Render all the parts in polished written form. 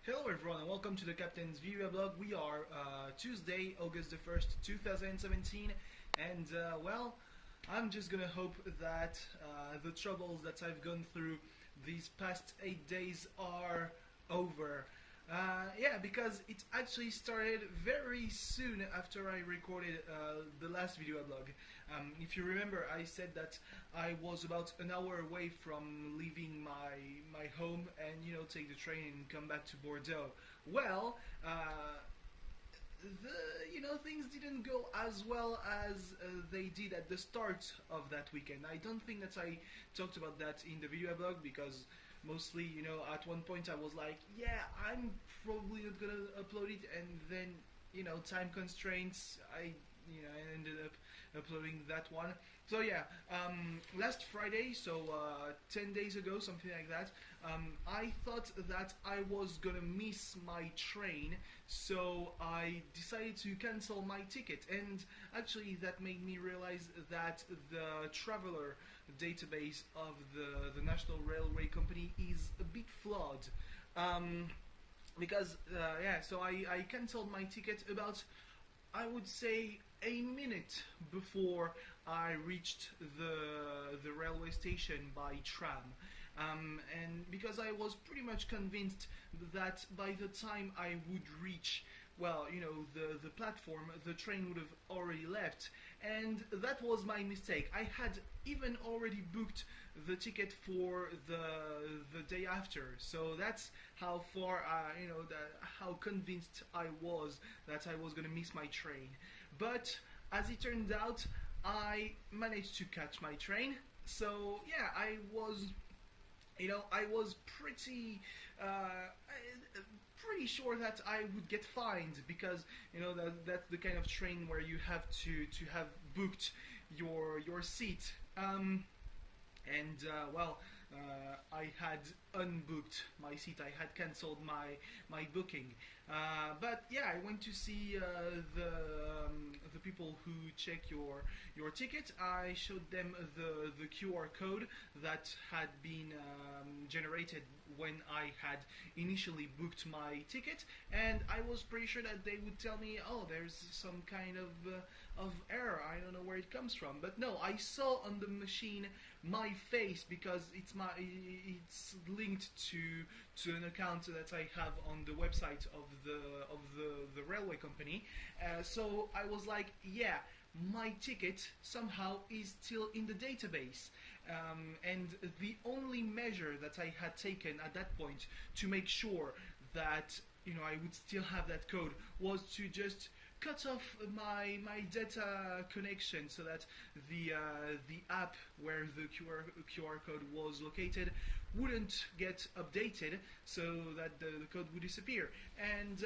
Hello everyone and welcome to the Captain's videoweblog. We are Tuesday, August the 1st, 2017 and I'm just gonna hope that the troubles that I've gone through these past 8 days are over. Because it actually started very soon after I recorded the last videoweblog. If you remember, I said that I was about an hour away from leaving my home and take the train and come back to Bordeaux. Well, things didn't go as well as they did at the start of that weekend. I don't think that I talked about that in the videoweblog because mostly, at one point I was like, yeah, I'm probably not gonna upload it, and then, time constraints, I ended up uploading that one. So yeah, last Friday, so 10 days ago, something like that, I thought that I was gonna miss my train, so I decided to cancel my ticket, and actually that made me realize that the traveler database of the National Railway Company is a bit flawed. So I cancelled my ticket about, I would say, a minute before I reached the railway station by tram. And because I was pretty much convinced that by the time I would reach, the platform, the train would have already left, and that was my mistake. I had even already booked the ticket for the day after, so that's how far, how convinced I was that I was gonna miss my train. But as it turned out, I managed to catch my train. So yeah, I was pretty sure that I would get fined because that's the kind of train where you have to have booked your seat. I had unbooked my seat. I had cancelled my booking. But yeah, I went to see the people who check your ticket. I showed them the QR code that had been generated when I had initially booked my ticket, and I was pretty sure that they would tell me, oh, there's some kind of error. I don't know where it comes from, but no, I saw on the machine my face because it's linked to an account that I have on the website of the railway company. So I was like, yeah, my ticket somehow is still in the database. And the only measure that I had taken at that point to make sure that I would still have that code was to just cut off my data connection so that the app where the QR code was located wouldn't get updated, so that the code would disappear. And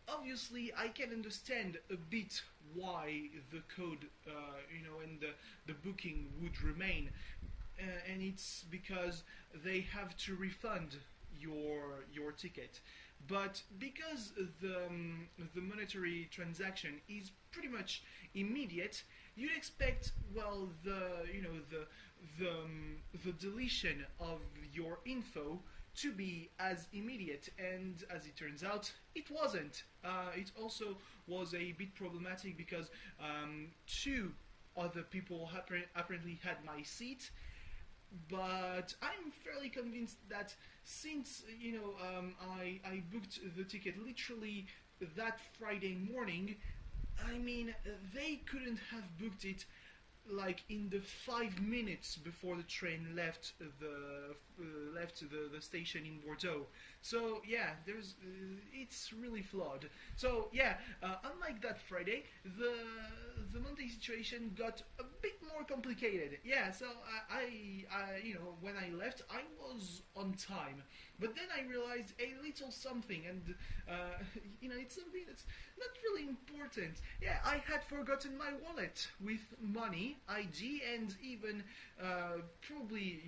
obviously I can understand a bit why the code and the booking would remain, and it's because they have to refund your ticket. But because the monetary transaction is pretty much immediate, you'd expect, well, the deletion of your info to be as immediate, and as it turns out, it wasn't. It also was a bit problematic because two other people apparently had my seat. But I'm fairly convinced that since I booked the ticket literally that Friday morning, they couldn't have booked it like in the 5 minutes before the train left the station in Bordeaux. So yeah, it's really flawed. So yeah, unlike that Friday, the Monday situation got a bit more complicated. Yeah, so I when I left, I was on time, but then I realized a little something, and it's something that's not really important. Yeah, I had forgotten my wallet with money, ID, and even probably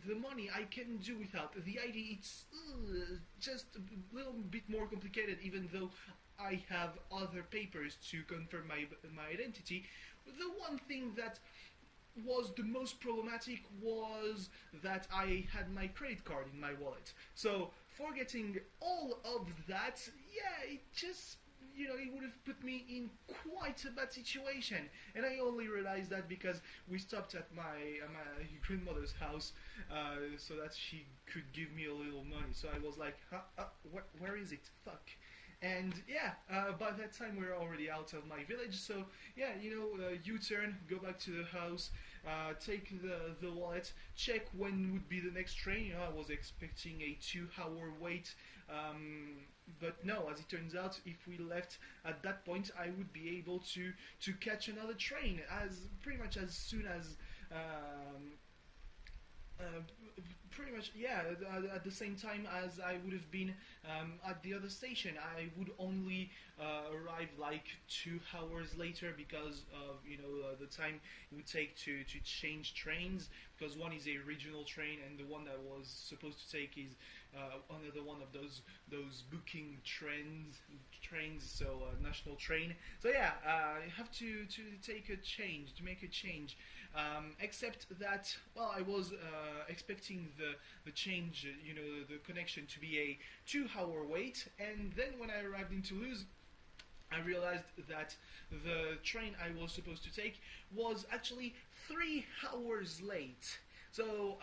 the money I can do without. The ID, it's just a little bit more complicated, even though I have other papers to confirm my identity. The one thing that was the most problematic was that I had my credit card in my wallet. So forgetting all of that, yeah, it just, it would have put me in quite a bad situation. And I only realized that because we stopped at my grandmother's house, so that she could give me a little money. So I was like, where is it? Fuck. And yeah, by that time we were already out of my village. So yeah, U-turn, go back to the house, take the wallet, check when would be the next train. I was expecting a 2-hour wait, but no. As it turns out, if we left at that point, I would be able to catch another train as pretty much as soon as. Uh, Pretty much, yeah, at the same time as I would have been at the other station. I would only arrive like 2 hours later because of the time it would take to change trains, because one is a regional train and the one that was supposed to take is another one of those booking trains, so national train. So yeah, I have to make a change. Except that, well, I was expecting the change, the connection to be a 2-hour wait, and then when I arrived in Toulouse, I realized that the train I was supposed to take was actually 3 hours late. So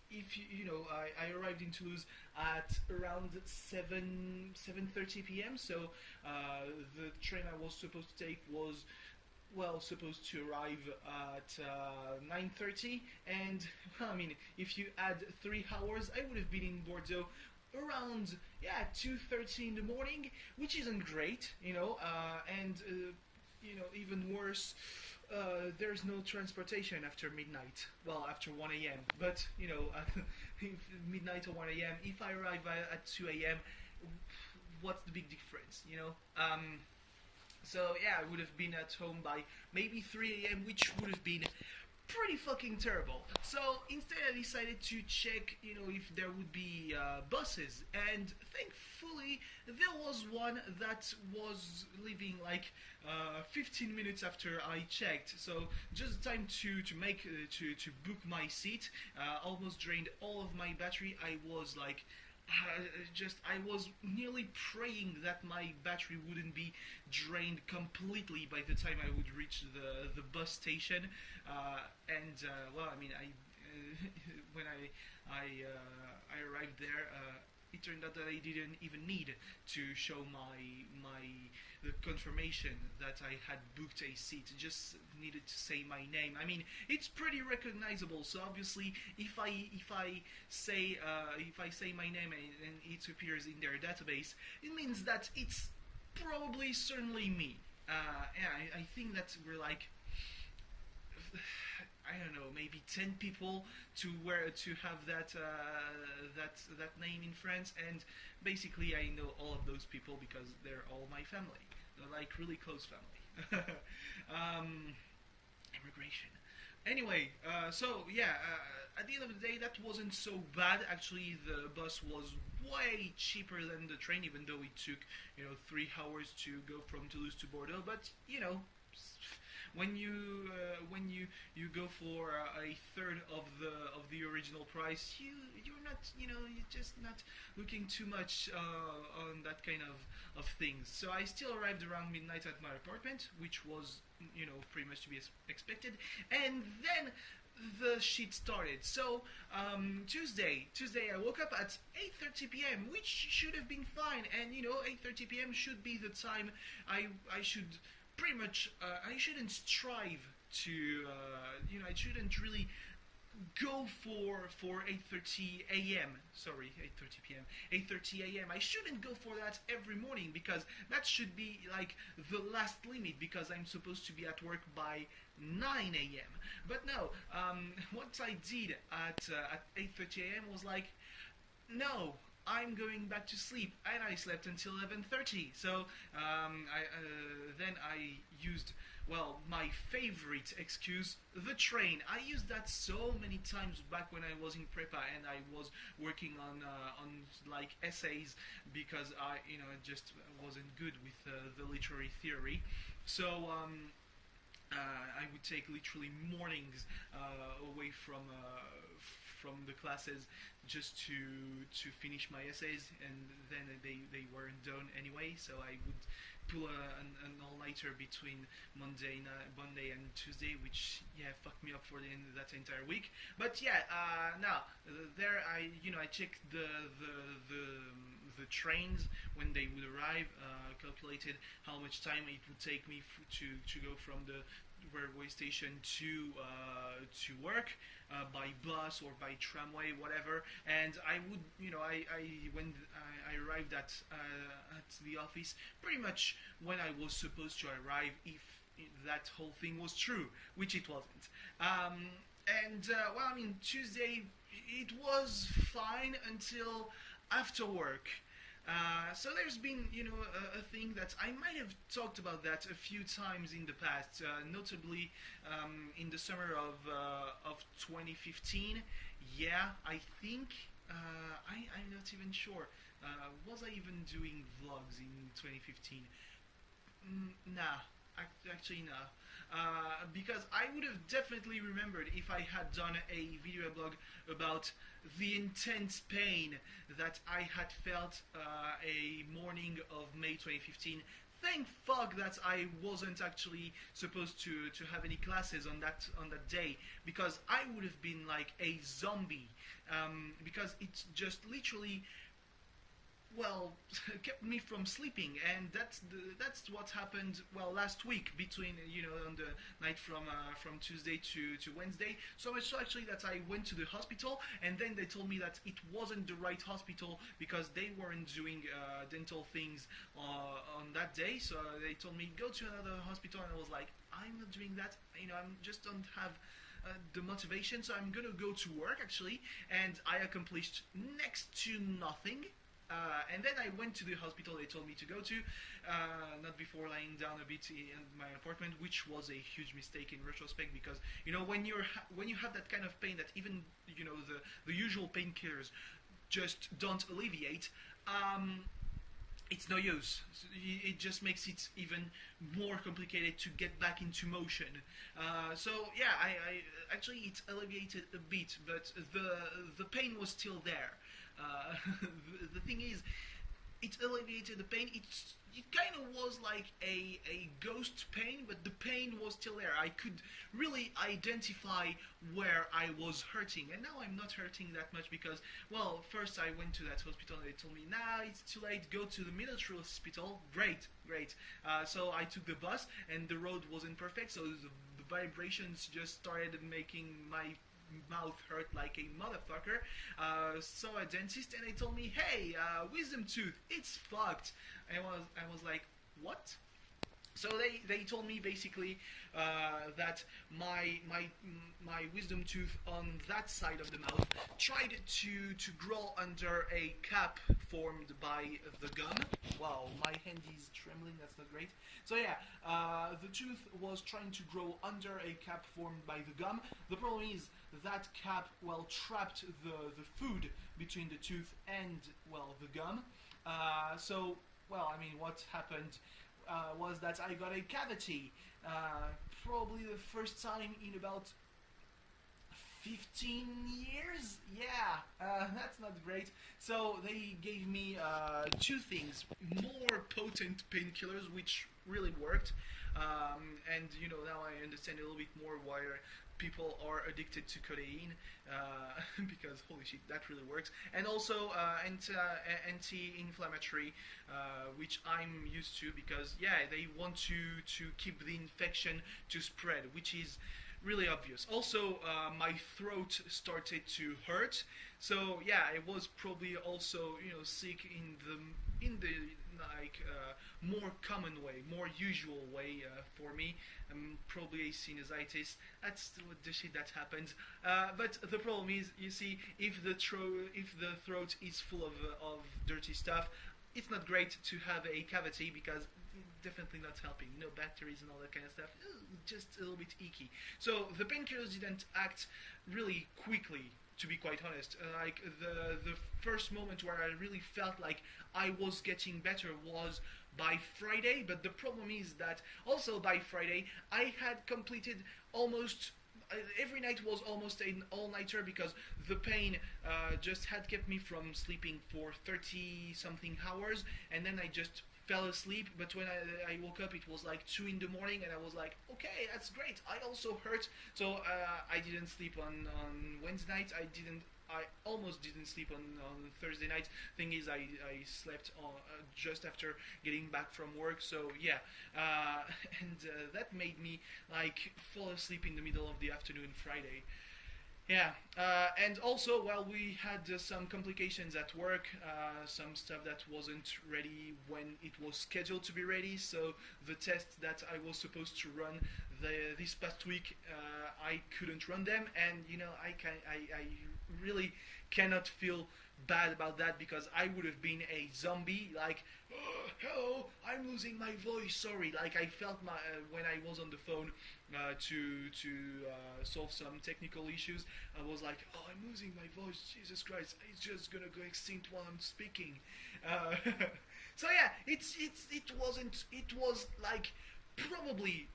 if I arrived in Toulouse at around 7:30 p.m. So the train I was supposed to take was supposed to arrive at 9:30, and I mean, if you add 3 hours, I would have been in Bordeaux around 2:30 in the morning, which isn't great, and even worse. There's no transportation after midnight. Well, after 1 a.m. But midnight or 1 a.m. If I arrive at 2 a.m., what's the big difference? So yeah, I would have been at home by maybe 3 a.m., which would have been pretty fucking terrible. So instead I decided to check, if there would be buses, and thankfully there was one that was leaving like 15 minutes after I checked. So just time to make to book my seat. Almost drained all of my battery. I was like. I was nearly praying that my battery wouldn't be drained completely by the time I would reach the bus station. Well, I mean, when I arrived there, it turned out that I didn't even need to show the confirmation that I had booked a seat. Just needed to say my name. I mean, it's pretty recognizable. So obviously, if I say my name and it appears in their database, it means that it's probably certainly me. Yeah, I think that we're like, I don't know, maybe 10 people to have that name in France, and basically I know all of those people because they're all my family. They're like really close family. Immigration. Anyway, so yeah, at the end of the day, that wasn't so bad. Actually, the bus was way cheaper than the train, even though it took 3 hours to go from Toulouse to Bordeaux. But when you go for a third of the original price, you're not you're just not looking too much on that kind of things. So I still arrived around midnight at my apartment, which was pretty much to be expected, and then the shit started. So Tuesday I woke up at 8:30 p.m., which should have been fine, and 8:30 p.m. should be the time I should pretty much I shouldn't strive to I shouldn't really go for 8:30 a.m. Sorry, 8:30 p.m. 8:30 a.m. I shouldn't go for that every morning, because that should be like the last limit, because I'm supposed to be at work by 9 a.m. But no, what I did at 8:30 a.m. was like, no, I'm going back to sleep, and I slept until 11:30. So then I used, well, my favorite excuse, the train. I used that so many times back when I was in prepa and I was working on like essays, because I just wasn't good with the literary theory. So I would take literally mornings away from the classes just to finish my essays, and then they weren't done anyway. So I would pull an all-nighter between Monday and Tuesday, which fucked me up for the end of that entire week. But yeah, now there I checked the trains when they would arrive, calculated how much time it would take me to go from the railway station to work by bus or by tramway, whatever. And I would, when I arrived at the office, pretty much when I was supposed to arrive, if that whole thing was true, which it wasn't. Tuesday it was fine until after work. So there's been, a thing that I might have talked about that a few times in the past, notably in the summer of 2015. Yeah, I think I'm not even sure. Was I even doing vlogs in 2015? Nah, actually nah. Because I would have definitely remembered if I had done a video blog about the intense pain that I had felt a morning of May 2015. Thank fuck that I wasn't actually supposed to have any classes on that day, because I would have been like a zombie, because it's just literally, well, kept me from sleeping. And that's what happened, well, last week, between on the night from Tuesday to Wednesday. So much so actually that I went to the hospital, and then they told me that it wasn't the right hospital because they weren't doing dental things on that day. So they told me go to another hospital, and I was like, I'm not doing that. I'm just don't have the motivation, so I'm gonna go to work actually. And I accomplished next to nothing. And then I went to the hospital they told me to go to, not before lying down a bit in my apartment, which was a huge mistake in retrospect, because when you have that kind of pain that even the usual painkillers just don't alleviate, it's no use. It just makes it even more complicated to get back into motion. So yeah, I actually it alleviated a bit, but the pain was still there. The thing is, it alleviated the pain. It kind of was like a ghost pain, but the pain was still there. I could really identify where I was hurting, and now I'm not hurting that much because, well, first I went to that hospital and they told me, nah, it's too late, go to the military hospital. Great. So I took the bus, and the road wasn't perfect, so the vibrations just started making my mouth hurt like a motherfucker. So a dentist, and they told me, hey, wisdom tooth, it's fucked. And I was like, what? So they told me basically that my wisdom tooth on that side of the mouth tried to grow under a cap formed by the gum. Wow, my hand is trembling, that's not great. So yeah, the tooth was trying to grow under a cap formed by the gum. The problem is that cap, well, trapped the food between the tooth and, well, the gum. So, well, I mean, what happened was that I got a cavity, probably the first time in about 15 years. Yeah, that's not great. So they gave me two things: more potent painkillers, which really worked, and now I understand a little bit more why people are addicted to codeine, because holy shit, that really works. And also anti-inflammatory, which I'm used to, because yeah, they want to keep the infection to spread, which is really obvious. Also, my throat started to hurt, so yeah, I was probably also sick in the like more common way, more usual way for me. Probably a sinusitis. That's the shit that happens. But the problem is, you see, if the throat is full of dirty stuff, it's not great to have a cavity, because definitely not helping. Bacteria and all that kind of stuff. Just a little bit icky. So the painkillers didn't act really quickly to be quite honest. Like the first moment where I really felt like I was getting better was by Friday, but the problem is that also by Friday I had completed almost every night was almost an all-nighter because the pain just had kept me from sleeping for 30 something hours, and then I just fell asleep. But when I woke up, it was like 2 in the morning, and I was like, okay, that's great. I also hurt, so I didn't sleep on Wednesday night. I almost didn't sleep on Thursday night. Thing is, I slept just after getting back from work. So yeah, and that made me like fall asleep in the middle of the afternoon Friday. Yeah, and also, well, we had some complications at work, some stuff that wasn't ready when it was scheduled to be ready. So the tests that I was supposed to run this past week, I couldn't run them, and I really cannot feel bad about that because I would have been a zombie. Like, oh, hello, I'm losing my voice. Sorry. Like I felt my when I was on the phone to solve some technical issues. I was like, oh, I'm losing my voice. Jesus Christ, it's just gonna go extinct while I'm speaking. Uh, so yeah, it was like probably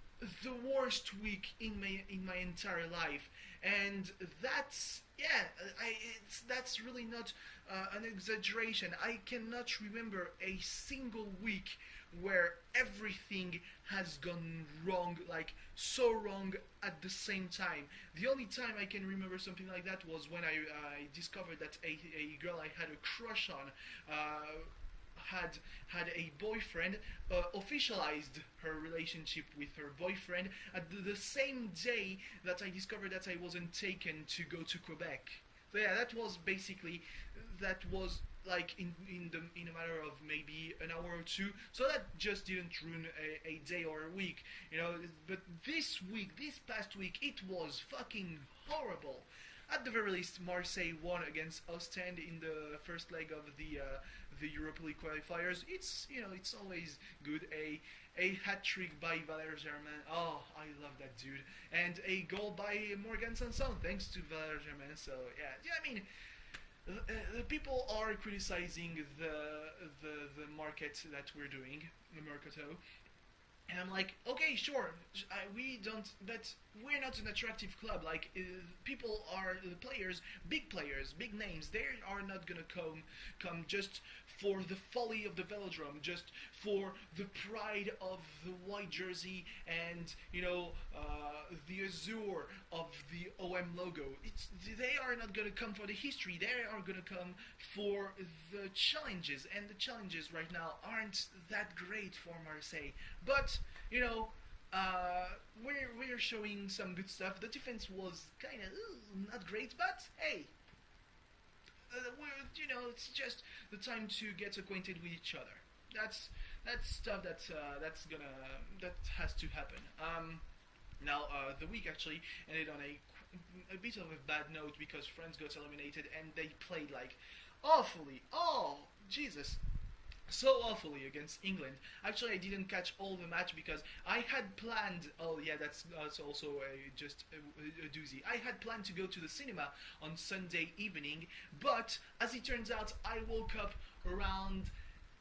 the worst week in my entire life, and that's that's really not an exaggeration. I cannot remember a single week where everything has gone wrong, like so wrong at the same time. The only time I can remember something like that was when I discovered that a girl I had a crush on had a boyfriend, officialized her relationship with her boyfriend at the same day that I discovered that I wasn't taken to go to Quebec. So yeah, that was like in a matter of maybe an hour or two. So that just didn't ruin a day or a week, But this past week, it was fucking horrible. At the very least, Marseille won against Ostend in the first leg of the Europa League qualifiers. It's always good. A hat trick by Valère Germain. Oh, I love that dude. And a goal by Morgan Sanson, thanks to Valère Germain. So yeah. I mean, the people are criticizing the market that we're doing, the mercato. And I'm like, okay, sure, we don't, but we're not an attractive club. Like, people are, the players, big names, they are not gonna come just for the folly of the velodrome, just for the pride of the white jersey and, the azure of the OM logo. They are not gonna come for the history, they are gonna come for the challenges, and the challenges right now aren't that great for Marseille. But we're showing some good stuff. The defense was kind of not great, but hey, it's just the time to get acquainted with each other. That's stuff that has to happen. Now the week actually ended on a bit of a bad note because France got eliminated and they played like awfully. Oh Jesus. So awfully against England. Actually, I didn't catch all the match because I had planned. Oh yeah, that's also just a doozy. I had planned to go to the cinema on Sunday evening, but as it turns out, I woke up around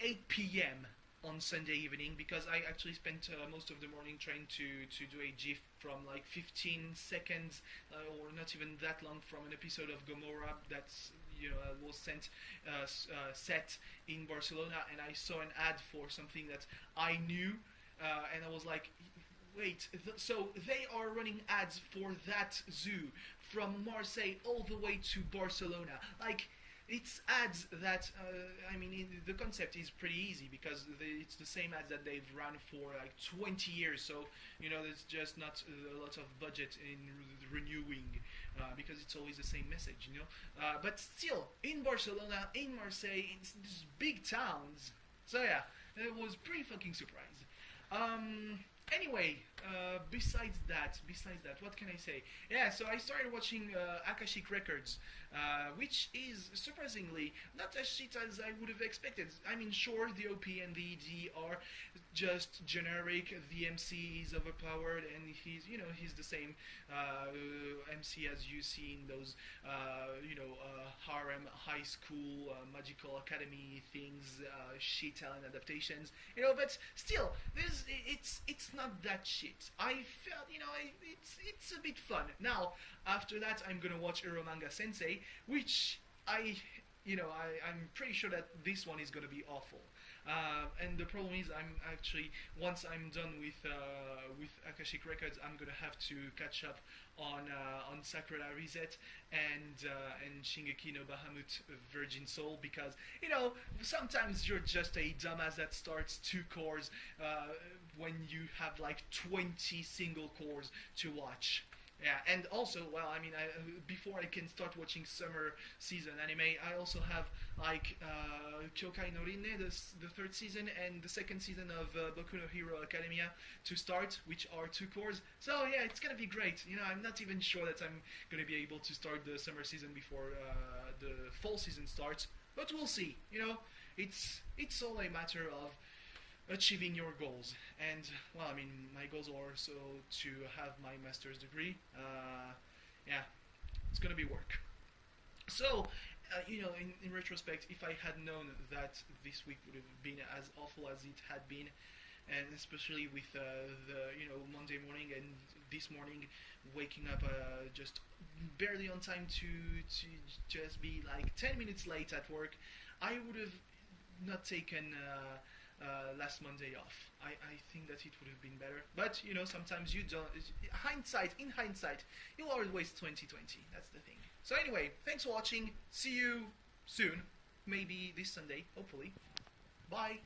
8 p.m. on Sunday evening because I actually spent most of the morning trying to do a GIF from like 15 seconds or not even that long from an episode of Gomorrah that's was set in Barcelona, and I saw an ad for something that I knew, and I was like, wait, so they are running ads for that zoo from Marseille all the way to Barcelona. Like, it's ads that, the concept is pretty easy because it's the same ads that they've run for like 20 years, so, there's just not a lot of budget in renewing, because it's always the same message, but still, in Barcelona, in Marseille, in these big towns, so yeah, it was pretty fucking surprised. Anyway, besides that, what can I say? Yeah, so I started watching Akashic Records. which is surprisingly not as shit as I would have expected. I mean, sure, the OP and the ED are just generic. The MC is overpowered, and he's the same MC as you see in those harem high school magical academy things, shit talent adaptations. But still, it's not that shit. I felt it's a bit fun. Now after that, I'm gonna watch Uromanga Sensei, which I'm pretty sure that this one is gonna be awful. And the problem is, I'm actually once I'm done with Akashic Records, I'm gonna have to catch up on Sakura Reset and Shingeki no Bahamut Virgin Soul, because sometimes you're just a dumbass that starts two cores when you have like 20 single cores to watch. Yeah, and also, well, I mean, before I can start watching summer season anime, I also have like Kyokai no Rinne, the third season, and the second season of Boku no Hero Academia to start, which are two cores. So yeah, it's gonna be great. I'm not even sure that I'm gonna be able to start the summer season before the fall season starts, but we'll see. It's all a matter of achieving your goals. And well, I mean, my goals are also to have my master's degree. Yeah, it's gonna be work. So in retrospect, if I had known that this week would have been as awful as it had been, and especially with the Monday morning and this morning waking up just barely on time to just be like 10 minutes late at work, I would have not taken last Monday off. I think that it would have been better, but sometimes you don't. In hindsight, you'll always 2020. That's the thing. So anyway, thanks for watching. See you soon, maybe this Sunday, hopefully. Bye.